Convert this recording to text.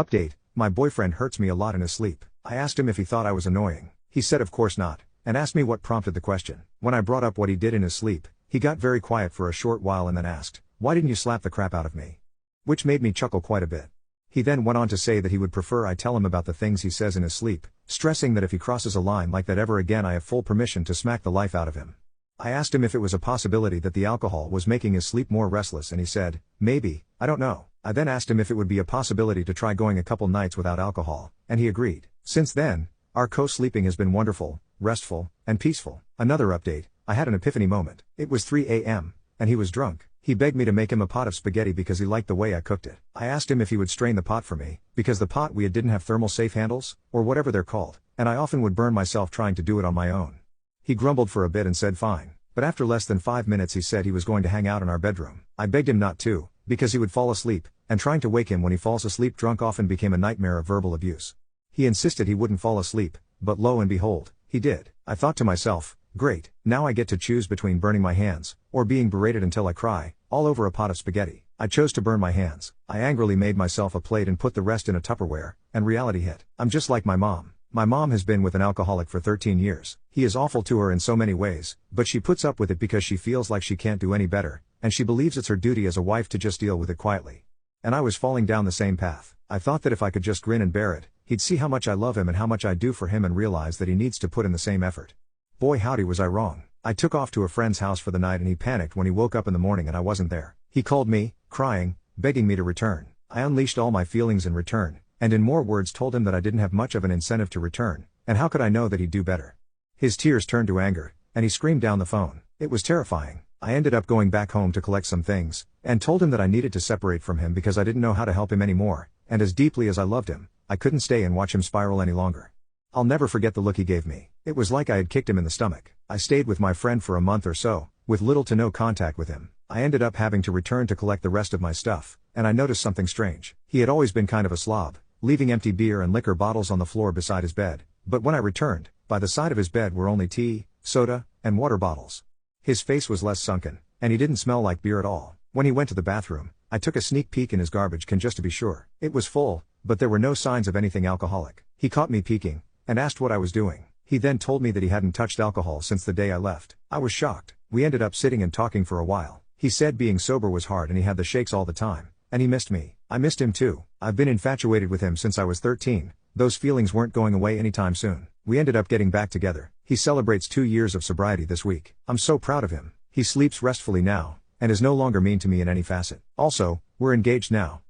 Update, my boyfriend hurts me a lot in his sleep. I asked him if he thought I was annoying. He said of course not, and asked me what prompted the question. When I brought up what he did in his sleep, he got very quiet for a short while and then asked, "Why didn't you slap the crap out of me?" Which made me chuckle quite a bit. He then went on to say that he would prefer I tell him about the things he says in his sleep, stressing that if he crosses a line like that ever again I have full permission to smack the life out of him. I asked him if it was a possibility that the alcohol was making his sleep more restless and he said, "Maybe, I don't know." I then asked him if it would be a possibility to try going a couple nights without alcohol, and he agreed. Since then, our co-sleeping has been wonderful, restful, and peaceful. Another update, I had an epiphany moment. It was 3 a.m., and he was drunk. He begged me to make him a pot of spaghetti because he liked the way I cooked it. I asked him if he would strain the pot for me, because the pot we had didn't have thermal safe handles, or whatever they're called, and I often would burn myself trying to do it on my own. He grumbled for a bit and said fine, but after less than 5 minutes he said he was going to hang out in our bedroom. I begged him not to, because he would fall asleep, and trying to wake him when he falls asleep drunk often became a nightmare of verbal abuse. He insisted he wouldn't fall asleep, but lo and behold, he did. I thought to myself, great, now I get to choose between burning my hands, or being berated until I cry, all over a pot of spaghetti. I chose to burn my hands. I angrily made myself a plate and put the rest in a Tupperware, and reality hit. I'm just like my mom. My mom has been with an alcoholic for 13 years. He is awful to her in so many ways, but she puts up with it because she feels like she can't do any better, and she believes it's her duty as a wife to just deal with it quietly. And I was falling down the same path. I thought that if I could just grin and bear it, he'd see how much I love him and how much I do for him and realize that he needs to put in the same effort. Boy howdy was I wrong. I took off to a friend's house for the night and he panicked when he woke up in the morning and I wasn't there. He called me, crying, begging me to return. I unleashed all my feelings in return, and in more words told him that I didn't have much of an incentive to return, and how could I know that he'd do better. His tears turned to anger, and he screamed down the phone. It was terrifying. I ended up going back home to collect some things, and told him that I needed to separate from him because I didn't know how to help him anymore, and as deeply as I loved him, I couldn't stay and watch him spiral any longer. I'll never forget the look he gave me. It was like I had kicked him in the stomach. I stayed with my friend for a month or so, with little to no contact with him. I ended up having to return to collect the rest of my stuff, and I noticed something strange. He had always been kind of a slob, leaving empty beer and liquor bottles on the floor beside his bed, but when I returned, by the side of his bed were only tea, soda, and water bottles. His face was less sunken, and he didn't smell like beer at all. When he went to the bathroom, I took a sneak peek in his garbage can just to be sure. It was full, but there were no signs of anything alcoholic. He caught me peeking, and asked what I was doing. He then told me that he hadn't touched alcohol since the day I left. I was shocked. We ended up sitting and talking for a while. He said being sober was hard and he had the shakes all the time, and he missed me. I missed him too. I've been infatuated with him since I was 13. Those feelings weren't going away anytime soon. We ended up getting back together. He celebrates 2 years of sobriety this week. I'm so proud of him. He sleeps restfully now, and is no longer mean to me in any facet. Also, we're engaged now.